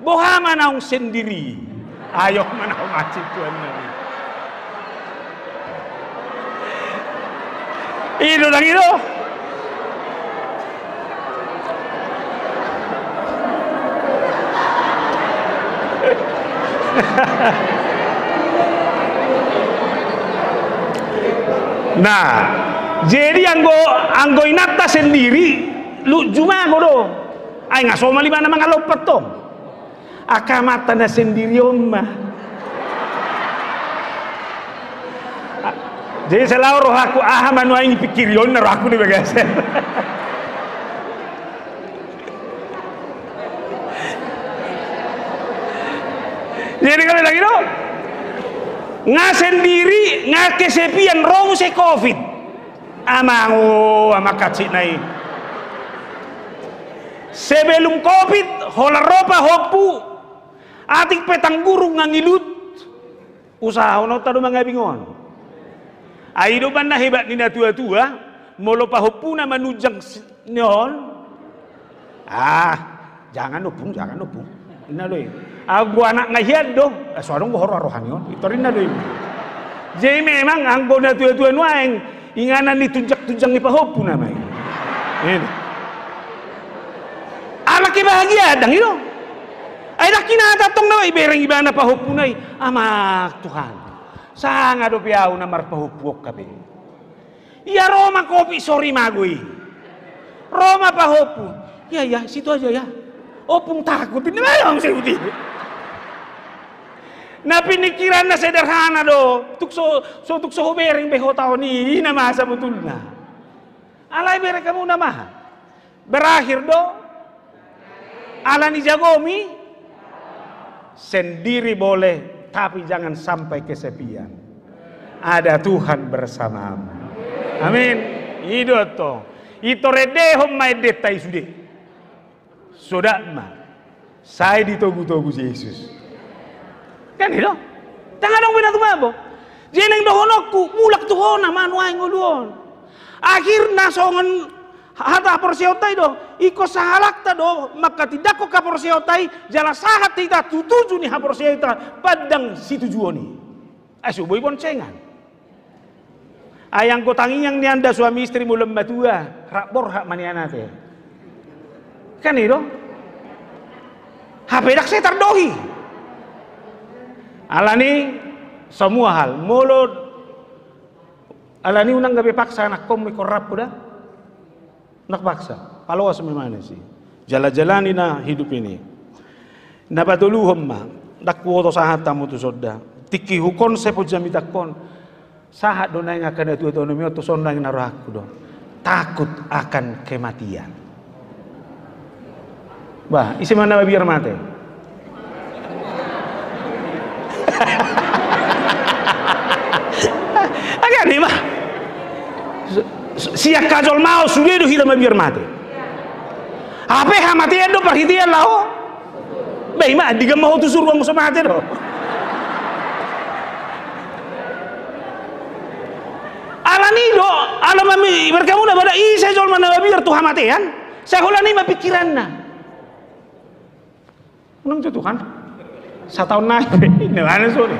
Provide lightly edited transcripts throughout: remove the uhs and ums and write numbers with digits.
Boha manaung sendiri. Ayo manaung macit Tuhan. Itu lang itu. Nah, jadi anggo inata sendiri lu cuma godo. Ay nga soma lima na mga lopet to. Akamata na sendiri mah. Jadi selalu roh aku manu aing pikir yon roh aku di bagasen. Jadi kalau lagi do nga sendiri nga kesepian rong se covid amango amakatsi nai sebelum covid hola ropa hopu atik petang guru ngangilut usaha ono tadu mangabingon aido banna hebat nina tua-tua molo pa hopuna manujang nyon jangan opung ina loy aku anak ngahian do suarong horor rohanion itu rinda do jadi memang anggona tua-tua nuaeng inganan ditunjak-tunjang di pahopu namanya ini anak bahagia dang itu ay nakinata tong na ibereng ibana pahopu na amak Tuhan sangat do piau na marpahopu kabe iya Roma kopi sorry magui Roma pahopu ya situ aja ya opung takut ini memang saya putih. Na pinikiran na sederhana do tuk so bereng beho tahun ini na masa betul na alay bereng kamu na maha berakhir do ala ni jagomi sendiri boleh tapi jangan sampai kesepian ada Tuhan bersamamu amin itu to itu redehom mai detai sudah mah saya ditogu-togu Yesus kan itu tangan dong bina tumabo jeneng dohonokku mulak tuhona manuai nguluon akhirna songon hata porsiotai do iko sahalakta do maka tidak ko ka porsiotai jala sahat kita tutuju ni ha porsiota padang si tujuoni boy boncengan ayang ko tanging yang nianda suami istri mo lembatua rak borhak manianate kan itu hapedak saya terdohi alani semua hal molo alani unang gabe paksa anak kom korap udah nak paksa palawas memang sih jala-jalani na hidup ini na patuluhom ma dakwoto sahat tamu tu sodda tiki hukon sepo jamitakon sahat donai ngakana tu autonomi tu sondang naraku do takut akan kematian bah isi mana biar mati agak nih mah siak kajol mau sudah itu hilang biar mati apa yang mati itu perhatian lah baik mah diga mau tuh suruh mau sama mati doh alani do alamami berkamu dah pada saya jol mana biar tuh matian saya hulani mah pikiran nah menang tuh kan setahun naik ini mana sore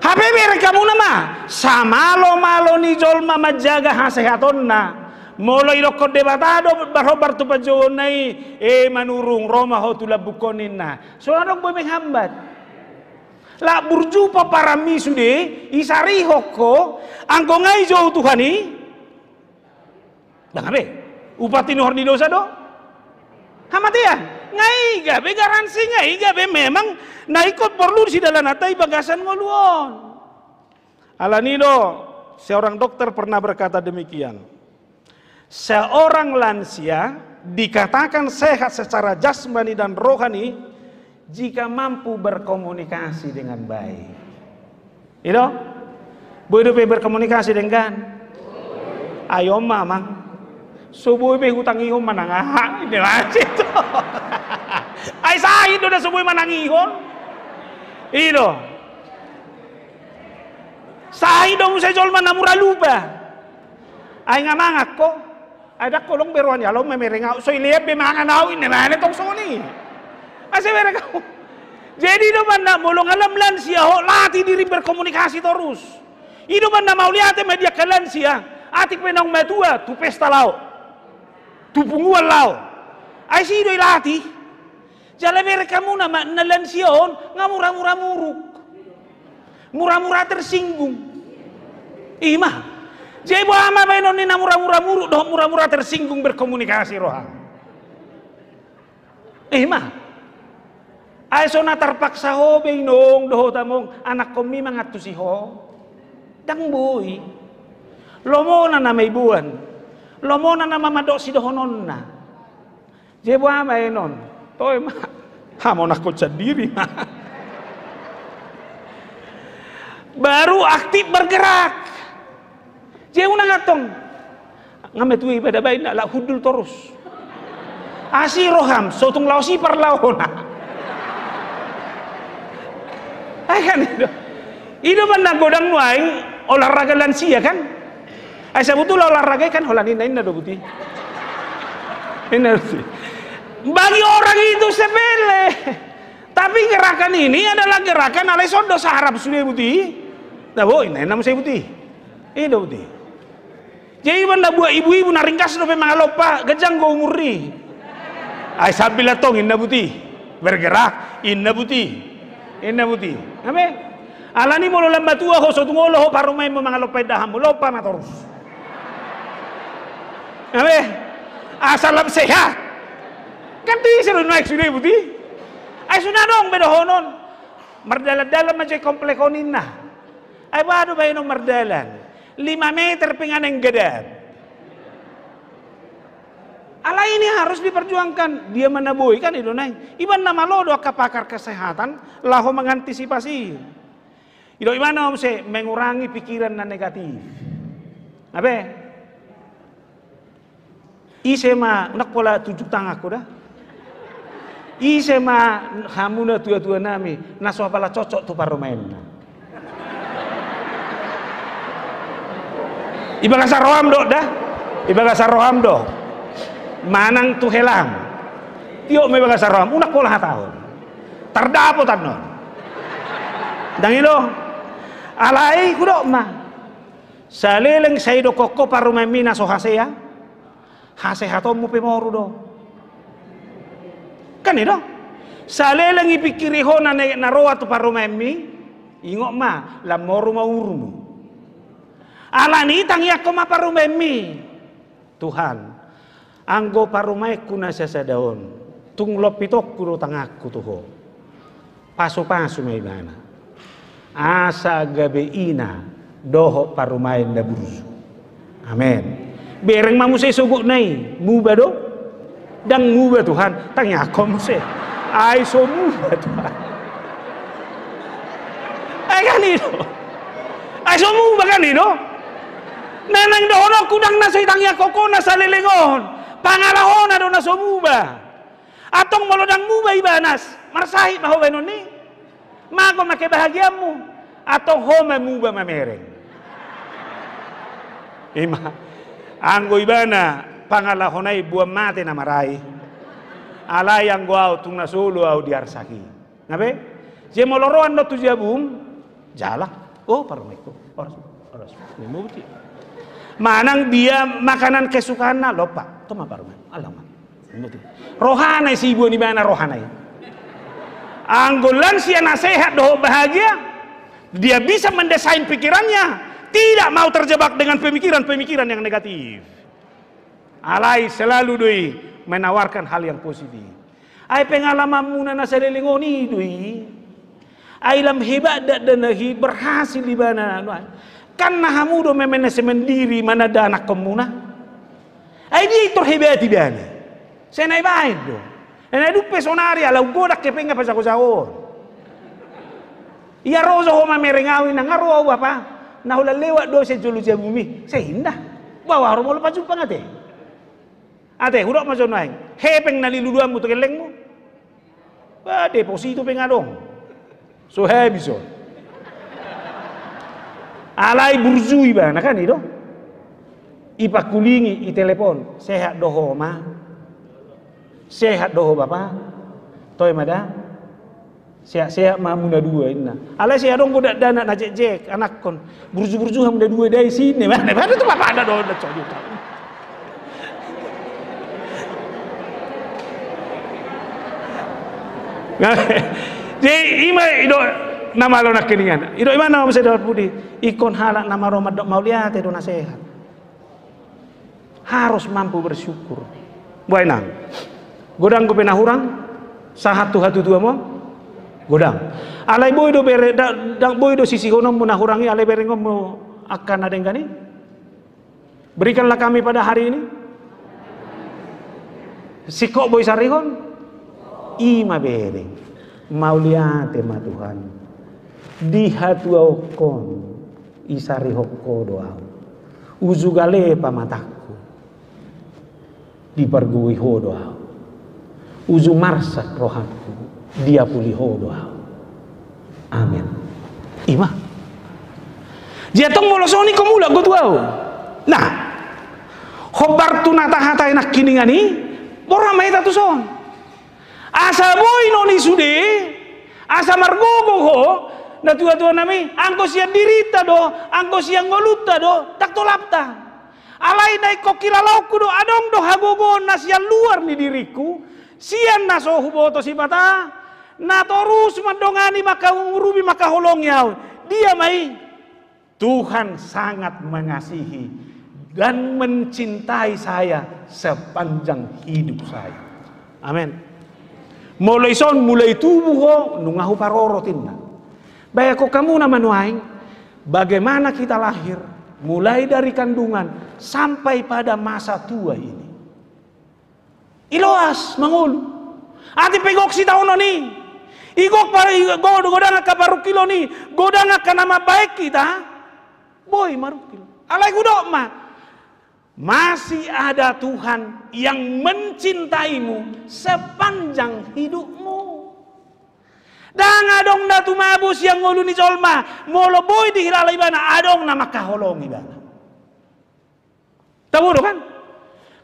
HP mereka kamu nama sama malo ni jol mama jaga hasehaton na mulai rokok debatado barobar tu pajonai manurung Roma hotula bukonin na soalnya dong boy menghambat lah burjupa para misude isari hoko angko ngai jauh Tuhani bang abe upati nuhor di dosa do hamatian ngai gabe garansi ngai gabe memang naikot perlu si dalam natai bagasan ngoluon alanido seorang dokter pernah berkata demikian seorang lansia dikatakan sehat secara jasmani dan rohani jika mampu berkomunikasi dengan baik itu boleh berkomunikasi dengan ayo mamang subuh be hutang ihom manangah ini lah itu ay sahid do na subuh manangihon itu sahid do sa jol manamura lupa ay nga mangak ko ay dak kolong beruan ya lo memerengau so iliep be mangan naw ini lah tong soni ay sebera kamu. Jadi do banda molong alam lansia ho latih diri berkomunikasi terus. Ido banda mau lihat media ke lansia, atik penong metua, tu pesta lau. Tu punguan lau. Ai si do latih. Jale mereka kamu nama nalansia on ngamura-mura muruk. Murah-murah tersinggung. Imah. Jadi ama mainon ni murah-murah muruk doh murah-murah tersinggung berkomunikasi roha. Imah. Ay so na terpaksa ho beinong doh tamong anak ko mi mangat tu si ho. Dang boy. Lomo na may buwan. Lomo na mamadok si dohonon na. Jadi ama mainon. Toy ma. Hamon ako sa diri ma. Baru aktif bergerak. Dia una ngatong. Ngamet wi pada bayi nak lak hudul terus. Asi roham sotung lausi perlaona. Kan itu. Itu mana godang nuai olahraga lansia kan? Saya betul olahraga kan holan inna do buti. Inna bagi orang itu sepele. Tapi gerakan ini adalah gerakan alai sondo saharap sudah buti. Dah boy, nama saya putih. Dah putih. Jadi benda buat ibu-ibu naringkas do memang lupa gejang go umur ni. Ai sambil tong inna putih. Bergerak inna putih. Inna putih. Abe? Alani molo lambat tua ho so tungolo ho parumay mo mga lupa daham mo lupa matorus. Abe? Asal sehat. Kan ti sero naik sudah putih. Ai sudah dong bedohonon. Merdala-dala macam komplekonin na. Ay baru ba yung mardalan? 5 meter pinganeng gedad. Ala ini harus diperjuangkan. Dia menabuhi kan itu nai. Iban nama lo doa pakar kesehatan laho mengantisipasi. Itu gimana om se mengurangi pikiran na negatif. Abe? Isema nak pola 7 tangak dah. Isema hamuna tua-tua nami naso pala cocok tu parumain. Iba kasar roham do dah. Iba kasar roham do. Manang tu helang. Tio me kasar roham unak pola tahun. Terdapo tanno. Dang ilo. Alai kudo ma. Saleleng saido kokko parumemi na so haseya. Hasehatom mo pemoru do. Kan itu. Saleleng ipikiri ho na naroa tu parumemi. Ingok ma lamoru maurumu. Alani tangi ako maparumemi. Tuhan, anggo parumay ko na sa daon. Tunglop pitok kulo tangakku tuho. Paso-paso may mana. Asa gabi ina doho parumay na bursu. Amen. Bereng mamusay sugo nai. Muba do? Dang muba Tuhan. Tangi ako musay. Ay so muba Tuhan. Ay kanino. Ay so muba kanino. Neneng dohono kudang nasa itangya koko nasa lilingon. Pangalahon na doon nasa muba. Atong molodang muba ibanas. Marsahit maho benon ni. Mako makibahagiamu. Atong home muba mamereng. Ima. Anggo ibana pangalahon ay buwan mati na maray. Alay ang guaw tung nasulo au diarsaki. Ngabe? Je moloroan no tu jabum. Jala. Oh parang ito. Oras. Nimuti. Manang dia makanan kesukaan na lupa. Ito maparuman. Alaman. Rohanay si ibu ni mana rohanay. Anggulan siya na sehat doh bahagia. Dia bisa mendesain pikirannya. Tidak mau terjebak dengan pemikiran-pemikiran yang negatif. Alay selalu doi menawarkan hal yang positif. Ay pengalaman muna na sa lilingoni doi. Ay lam hebat dan berhasil di mana. Kan nahamudo memenesemen diri mana ada anak komuna. Ay di ito hebati bani. Senay bahay do. Enay dupe sonari alaw godak kepenga pa sa kusaon. Iya rozo ho mamerengawin na ngaro apa? Nahula lewat do sa julu sa bumi. Sa hinda. Bawa ro mo pa jumpa ngate. Ate hudok maso naing. Hepeng naliluluan mo to keleng mo. Ba deposito pengadong. So hebison. Alay burzui ba kan itu ipakulingi i telepon sehat doho ma sehat doho bapak toy mada Siap-siap mah muda dua ina. Alai saya dong goda dana na jek anak kon. Burju-burju muda dua dari sini. Mana itu bapak ada dong da coyo. Jadi ima ido nama lo nak keningan. Ido ima nama saya dapat budi. Ikon halak nama Roma dok mau lihat itu nasihat. Harus mampu bersyukur. Buainang. Godang ko penahurang. Sahat tu hatu tua mo. Godang. Alai boy do bere dang boy do sisi honom menahurangi alai bere ngomo akan ada yang gani. Berikanlah kami pada hari ini. Sikok boy sarihon. Ima bere. Mau lihat ma Tuhan. Di hatu okon. Isari hokko doa. Uzugale pamataku. Dipergui ho doa. Uzu marsak rohaku. Dia pulih ho doa. Amin. Ima. Jatong molosoni komula go tuau. Nah. Khobar tu nata-hata enak kiningani. Bora mai tatu son. Asa boy noni sude. Asa margogo ho. Na tua-tua nami. Angko siya dirita do. Angko siya ngoluta do. Tak tolapta. Alai nai kokilalaw ko do. Adong do hagogo na siya luar ni diriku. Siyan na so huboto si bata. Na torus mandongani maka ngurubi maka holong yaw. Dia mai. Tuhan sangat mengasihi dan mencintai saya sepanjang hidup saya. Amin. Mulai son mulai tubuh ho nungahu parorotin. Baik kok kamu nama nuaing. Bagaimana kita lahir mulai dari kandungan sampai pada masa tua ini. Iloas mangulu. Ati pegok si tahun ini. Igok para godang ka parukilo ni, godang ka nama baik kita. Boy marukil. Alai gudok mah. Masih ada Tuhan yang mencintaimu sepanjang hidupmu. Dan adong datu mabus yang ngulu ni jolma, molo boy dihilala ibana adong nama kaholong ibana. Tahu kan?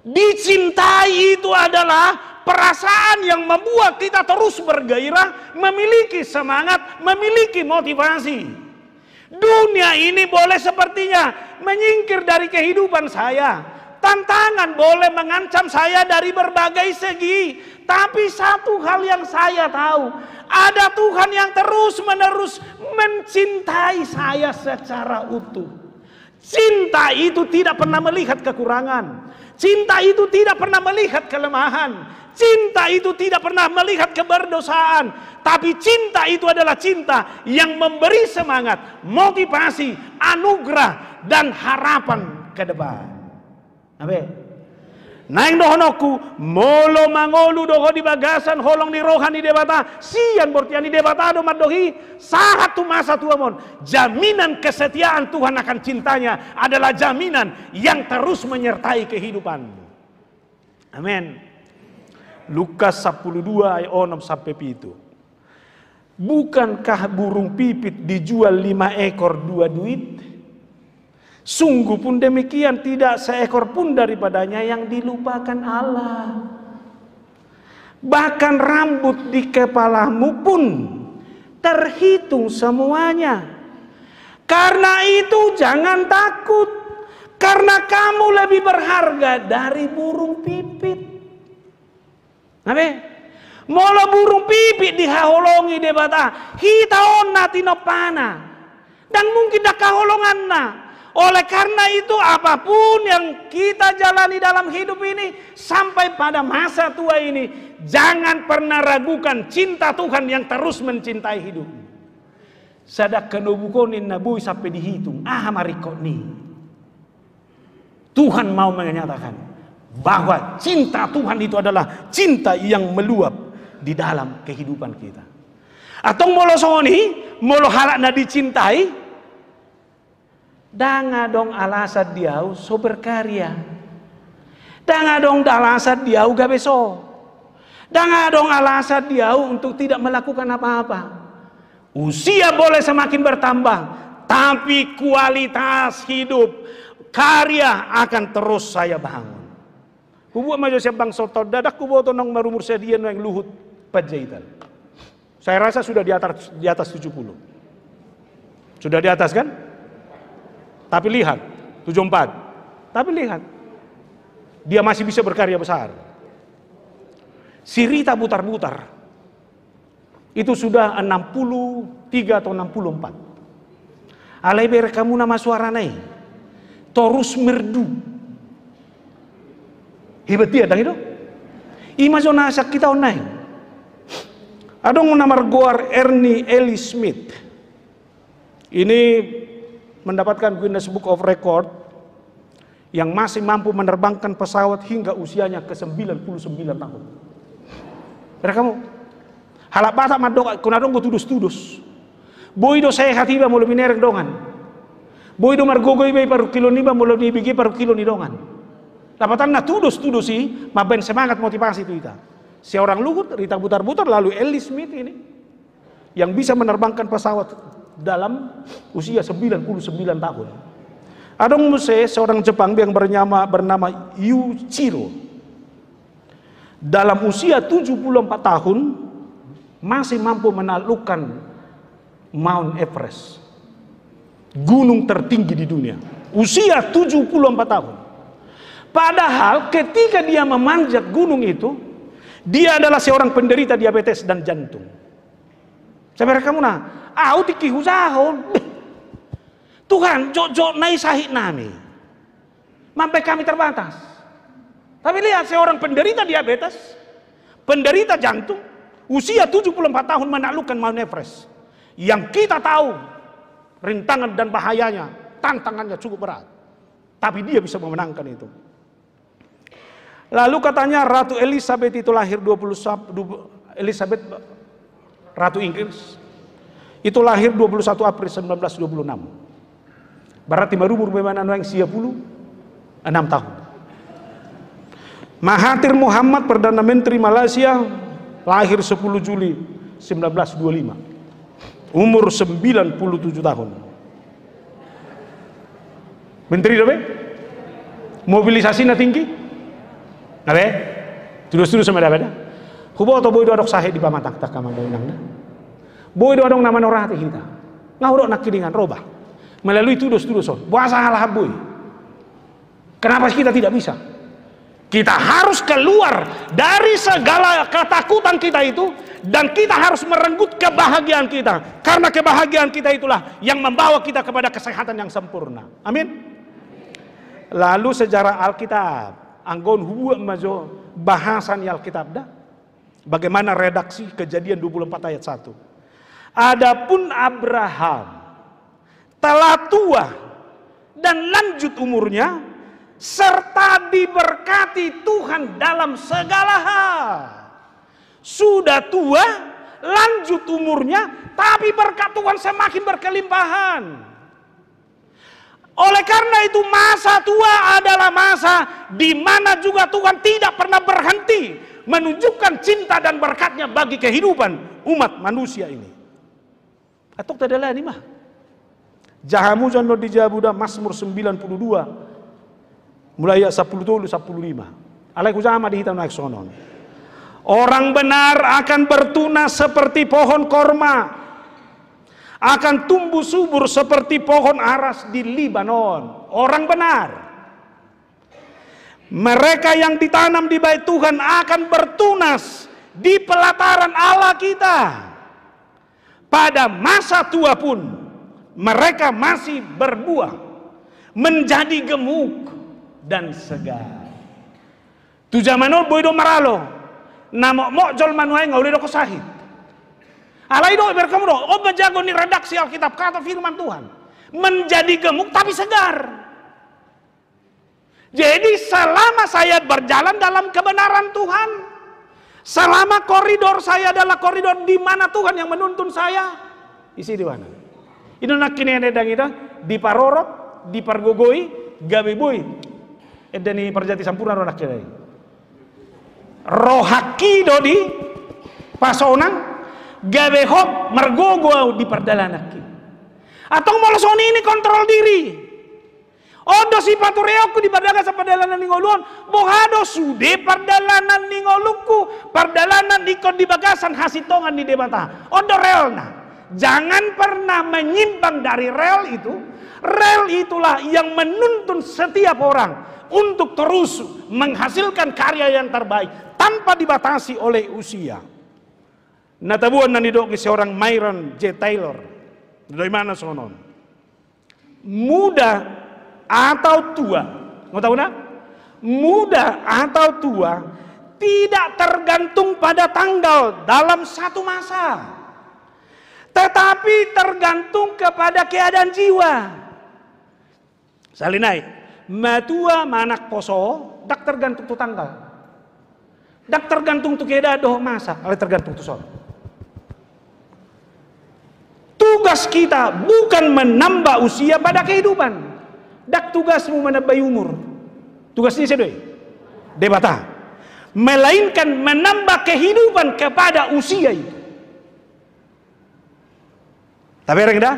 Dicintai itu adalah perasaan yang membuat kita terus bergairah, memiliki semangat, memiliki motivasi. Dunia ini boleh sepertinya menyingkir dari kehidupan saya. Tantangan boleh mengancam saya dari berbagai segi. Tapi satu hal yang saya tahu, ada Tuhan yang terus-menerus mencintai saya secara utuh. Cinta itu tidak pernah melihat kekurangan. Cinta itu tidak pernah melihat kelemahan. Cinta itu tidak pernah melihat keberdosaan. Tapi cinta itu adalah cinta yang memberi semangat, motivasi, anugerah, dan harapan ke depan. Abe. Naing dohonoku, molo mangolu doho di bagasan, holong di rohani debata, sian bortiani debata do madohi, satu masa tuamon. Jaminan kesetiaan Tuhan akan cintanya adalah jaminan yang terus menyertai kehidupan. Amin. Lukas 12 ayat 6 sampai 7. Bukankah burung pipit dijual 5 ekor 2 duit? Sungguh pun demikian tidak seekor pun daripadanya yang dilupakan Allah. Bahkan rambut di kepalamu pun terhitung semuanya. Karena itu jangan takut, karena kamu lebih berharga dari burung pipit. Nabe, molo burung pipit dihaholongi debata, hitaon natinopana, dan mungkin dah kaholongan na. Oleh karena itu apapun yang kita jalani dalam hidup ini sampai pada masa tua ini, jangan pernah ragukan cinta Tuhan yang terus mencintai hidup. Sadak kenubukonin nabui sampai dihitung, marikoni. Tuhan mau menyatakan bahwa cinta Tuhan itu adalah cinta yang meluap di dalam kehidupan kita. Atau molo soni, molo halakna dicintai, danga dong alasan diau so berkarya. Danga dong alasan diau gabeso. Danga dong alasan diau untuk tidak melakukan apa-apa. Usia boleh semakin bertambah, tapi kualitas hidup, karya akan terus saya bangun. Kubuat maju siya bang soto dadak kubuat nang marumur siya diyan yang luhut pajaitan. Saya rasa sudah di atas 70. Sudah di atas kan? Tapi lihat, 74. Tapi lihat, dia masih bisa berkarya besar. Si Rita Butar-Butar itu sudah 63 atau 64. Alai ber kamu nama suara nai terus merdu. Hebat dia dah itu. Ima zona sak kita onai. Adong nama Goar Ernie Ellis Smith. Ini mendapatkan Guinness Book of Record yang masih mampu menerbangkan pesawat hingga usianya ke 99 tahun. Berapa kamu? Halap batak madok kunadong go tudus-tudus. Boy do sehat iba mulo minereng dongan. Boy do margogo iba paru kilo niba mulo nibigi paru kilo ni dongan. Dapatan na tudus-tudus sih, maben semangat motivasi itu ita. Seorang Luhut, Rita Butar-Butar, lalu Ellis Smith ini yang bisa menerbangkan pesawat dalam usia 99 tahun. Adong muse seorang Jepang yang bernama Yuichiro. Dalam usia 74 tahun masih mampu menaklukkan Mount Everest, gunung tertinggi di dunia. Usia 74 tahun. Padahal ketika dia memanjat gunung itu, dia adalah seorang penderita diabetes dan jantung. Sabar kamu nah, tiki husahon. Tuhan, jok nai sahih nami. Sampai kami terbatas. Tapi lihat seorang penderita diabetes, penderita jantung, usia 74 tahun menaklukkan Mount Everest. Yang kita tahu rintangan dan bahayanya, tantangannya cukup berat. Tapi dia bisa memenangkan itu. Lalu katanya Ratu Elizabeth itu lahir Elizabeth Ratu Inggris itu lahir 21 April 1926. Berarti baru berumur yang 96 tahun. Mahathir Muhammad Perdana Menteri Malaysia lahir 10 Juli 1925. Umur 97 tahun. Menteri dobe? Mobilisasinya tinggi? Nabe? Terus sama ada. Hubo atau boy do adok sahe di pamatang tak kamang boy nang. Boy do adok nama norati kita. Ngau nak kiringan robah. Melalui tudus-tuduson. Buasa halah boy. Kenapa kita tidak bisa? Kita harus keluar dari segala ketakutan kita itu dan kita harus merenggut kebahagiaan kita. Karena kebahagiaan kita itulah yang membawa kita kepada kesehatan yang sempurna. Amin. Lalu sejarah Alkitab, anggon huwa majo bahasan Alkitab dah. Bagaimana redaksi Kejadian 24 ayat 1. Adapun Abraham telah tua dan lanjut umurnya serta diberkati Tuhan dalam segala hal. Sudah tua, lanjut umurnya, tapi berkat Tuhan semakin berkelimpahan. Oleh karena itu masa tua adalah masa di mana juga Tuhan tidak pernah berhenti menunjukkan cinta dan berkatnya bagi kehidupan umat manusia ini. Atau tidak lain mah. Jahamu jono dijabuda Mazmur 92 mulai ayat 10-15. Alaiku sama dihitam naik sonon. Orang benar akan bertunas seperti pohon korma, akan tumbuh subur seperti pohon aras di Libanon. Orang benar, mereka yang ditanam di bait Tuhan akan bertunas di pelataran Allah kita. Pada masa tua pun mereka masih berbuah, menjadi gemuk dan segar. Tu zamanul boy do maralo, namo mojol manuai ngau do kosahid. Alai do berkamu do, jago ni redaksi Alkitab kata firman Tuhan, menjadi gemuk tapi segar. Jadi selama saya berjalan dalam kebenaran Tuhan, selama koridor saya adalah koridor di mana Tuhan yang menuntun saya, isi di mana? Ino nak kini edang ida di parorot, di pargogoi, gabe boy. Edani perjati sampurna ro nak kini. Rohaki do di pasonang, gabe hop margogo di pardalanak. Atau molosoni ini kontrol diri. Ondo si patureoku di pardagasan pardalanan ningoluan, bohado sude pardalanan ningoluku, pardalanan ikon di bagasan hasitongan di debata. Ondo relna. Jangan pernah menyimpang dari rel itu. Rel itulah yang menuntun setiap orang untuk terus menghasilkan karya yang terbaik tanpa dibatasi oleh usia. Natabuan nan didok seorang Myron J. Taylor. Dari mana sonon? Muda atau tua, mau tahu nak? Muda atau tua tidak tergantung pada tanggal dalam satu masa, tetapi tergantung kepada keadaan jiwa. Salinai, matua manak poso, dak tergantung tu tanggal, dak tergantung tu keadaan doh masa, ale tergantung tu sol. Tugas kita bukan menambah usia pada kehidupan. Dak tugasmu menambah umur. Tugasnya sedoi. Debata. Melainkan menambah kehidupan kepada usia itu. Tapi rendah.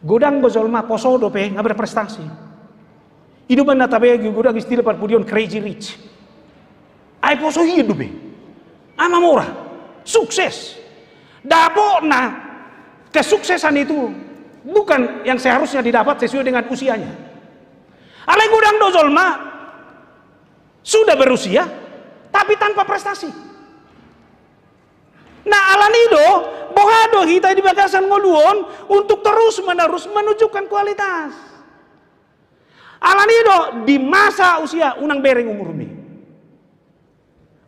Godang gozolma poso dope nggak berprestasi. Hidupan na tabe godang istilah parpudion crazy rich. Ai poso hidup be. Ama murah. Sukses. Dapok na kesuksesan itu bukan yang seharusnya didapat sesuai dengan usianya. Alai gudang dozolma sudah berusia tapi tanpa prestasi. Nah alanido bohado kita di bagasan ngoluon untuk terus menerus menunjukkan kualitas. Alanido di masa usia unang bereng umurmi,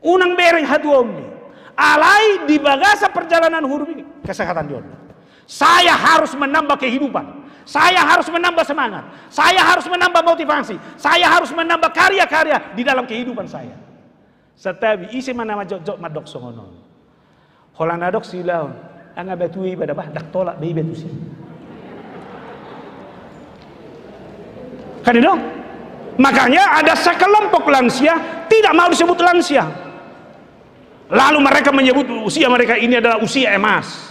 unang bereng haduommi, alai di bagasa perjalanan hurumi kesehatan jodoh. Saya harus menambah kehidupan. Saya harus menambah semangat. Saya harus menambah motivasi. Saya harus menambah karya-karya di dalam kehidupan saya. Setabi isi mana majok madok songonon. Holanda dok silau. Anga betui pada bah dak tolak bayi betusi. Kan itu? Makanya ada sekelompok lansia tidak mau disebut lansia. Lalu mereka menyebut usia mereka ini adalah usia emas.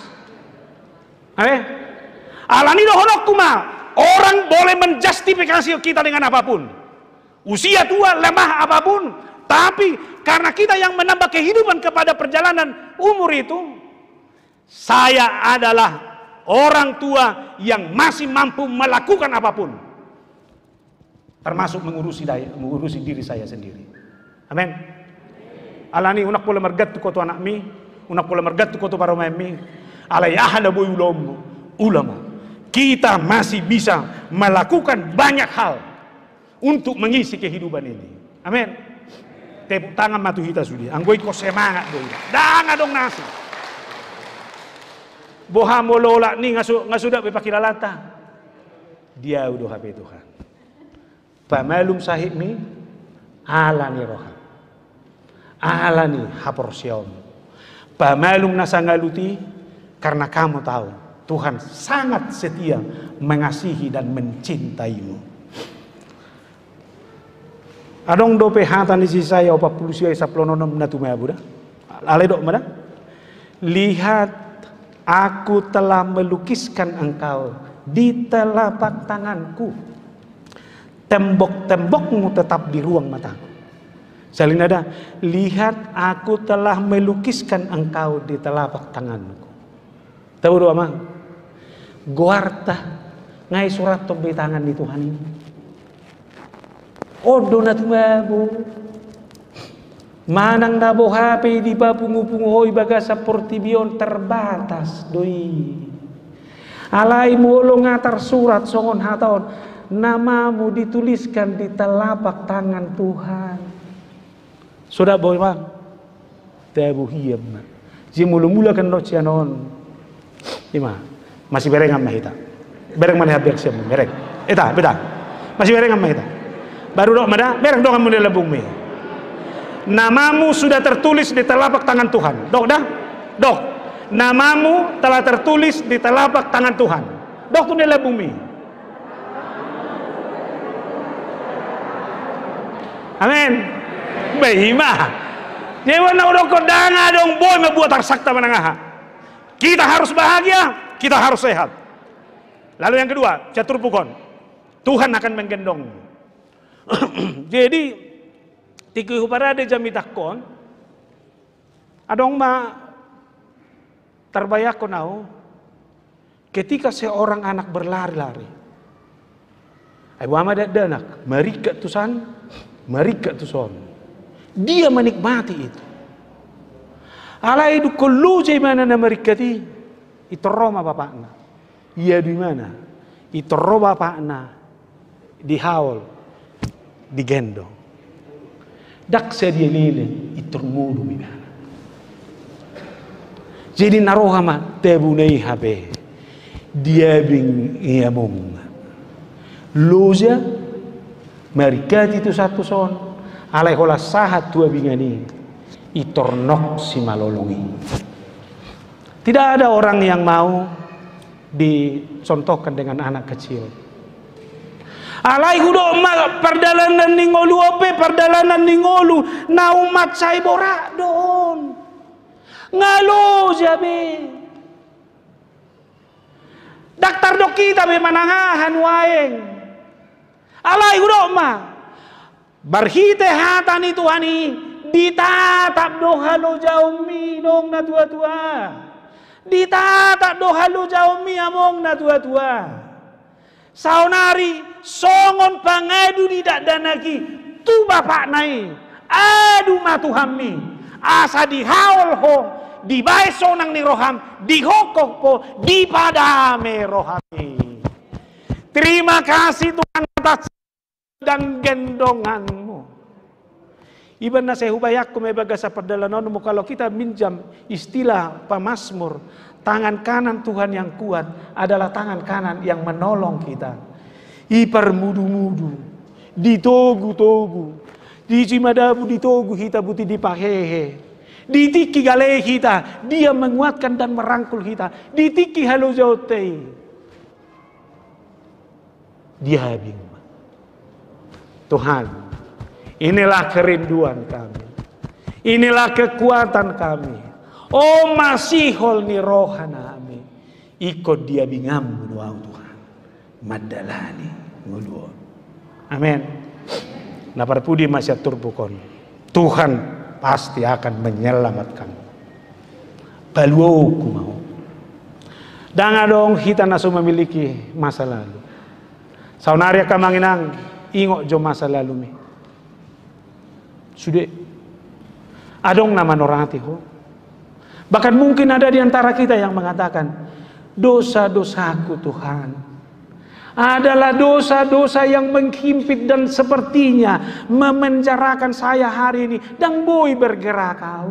Alani dohonok kuma. Orang boleh menjustifikasi kita dengan apapun. Usia tua, lemah apapun. Tapi karena kita yang menambah kehidupan kepada perjalanan umur itu, saya adalah orang tua yang masih mampu melakukan apapun. Termasuk mengurusi diri saya sendiri. Amin. Alani unak pola mergat tu koto anak mi, unak pola mergat tu koto para mami. Alayahana boy ulama. Kita masih bisa melakukan banyak hal untuk mengisi kehidupan ini. Amin. Tepuk tangan matu kita sudi. Anggoi ko semangat boy. Danga dong nasi. Boha molola ni ngasudak bepakilalata. Dia udah HP Tuhan. Pamalum sahib mi alani roha. Alani haporsiom. Pamalum nasangaluti. Karena kamu tahu Tuhan sangat setia mengasihi dan mencintaimu. Adong dope hatan di sisa ya opa pulusia saplononom natumaya buda. Ale dok mana? Lihat aku telah melukiskan engkau di telapak tanganku. Tembok-tembokmu tetap di ruang mataku. Salin ada, lihat aku telah melukiskan engkau di telapak tanganku. Tahu doa mah? Guarta ngai surat tobe tangan di Tuhan ini. Odo na tumabu. Manang nabo HP di papungu-pungu hoi baga seperti bion terbatas doi. Alai mulo ngatar surat songon haton. Namamu dituliskan di telapak tangan Tuhan. Sudah boy mah? Tabu hiyam. Jimulu-mula kan no cianon. Ima masih bereng amma kita. Bereng mana habis siam bereng. Eta beda. Masih bereng amma kita. Baru dok mana? Bereng dok kamu lebung me. Namamu sudah tertulis di telapak tangan Tuhan. Dok dah? Dok. Namamu telah tertulis di telapak tangan Tuhan. Dok tu nela bumi. Amin. Bahima. Dewa na udah kodanga dong boy membuat tarsakta menengah. Kita harus bahagia, kita harus sehat. Lalu yang kedua, catur pukon. Tuhan akan menggendong. Jadi tiku parade jami takon adong ma terbayako nau ketika seorang anak berlari-lari. Ay wama danak, marika tusan, marika tuson. Dia menikmati itu. Alai du kullu jay mana na marikati. Itoro ma bapakna. Iya di mana? Itoro bapakna dihaul, digendong. Dak sa dia lilin, iturmudu mina. Jadi narohama tebunei habe. Dia bing iamong. Loja marikati tu satu son. Alai hola sahat tua bingani. Itornok si malolongi. Tidak ada orang yang mau dicontohkan dengan anak kecil. Alai hudo perdalanan ningolu ope perdalanan ningolu na umat say borak don. Ngalo jabe. Daktar dokita be manangahan waeng. Alai hudo ma. Barhite hatani Tuhani ditatap dohalo jaumi dong na tua-tua. Ditatap dohalo jaumi among na tua-tua. Saunari songon pangadu tidak danaki tu bapak nai adu matuhammi asa dihaul ho dibae sonang ni roham dihokok po dipadame rohami. Terima kasih Tuhan atas dan gendonganmu. Iban na saya hubayak ko may baga sa perdalanan mo kalau kita minjam istilah pamazmur, tangan kanan Tuhan yang kuat adalah tangan kanan yang menolong kita. Iparmudu-mudu, ditogu-togu, di cimadabu ditogu kita buti dipahehe. Ditiki gale kita, dia menguatkan dan merangkul kita. Ditiki halo jautei. Dia habing. Tuhan, inilah kerinduan kami. Inilah kekuatan kami. Oh masihol ni rohana kami. Ikut dia bingam doa Tuhan. Madalani nguluon. Amin. Naparpudi masya turbukon. Tuhan pasti akan menyelamatkan. Baluoku mau. Danga dong kita nasu memiliki masa lalu. Saunaria kamanginang ingok jo masa lalu mi. Sudah adong nama norati ho. Bahkan mungkin ada di antara kita yang mengatakan dosa-dosaku Tuhan adalah dosa-dosa yang menghimpit dan sepertinya memenjarakan saya hari ini. Dan boy bergerak kau.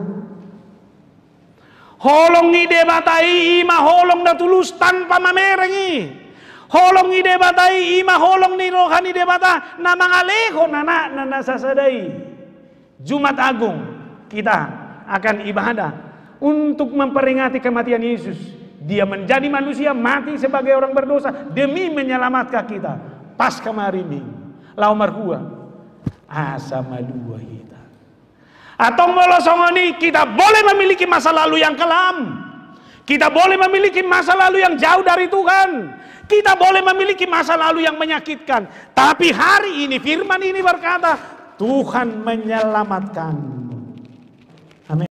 Holong ni debatai ima holong na tulus tanpa mamerengi. Holong ni debatai ima holong ni rohani debata na mangaleho nana nasasadai. Jumat Agung kita akan ibadah untuk memperingati kematian Yesus. Dia menjadi manusia, mati sebagai orang berdosa demi menyelamatkan kita. Pas kemarin lau marhua asa malua kita. Atau molosongoni kita boleh memiliki masa lalu yang kelam. Kita boleh memiliki masa lalu yang jauh dari Tuhan. Kita boleh memiliki masa lalu yang menyakitkan. Tapi hari ini firman ini berkata Tuhan menyelamatkan.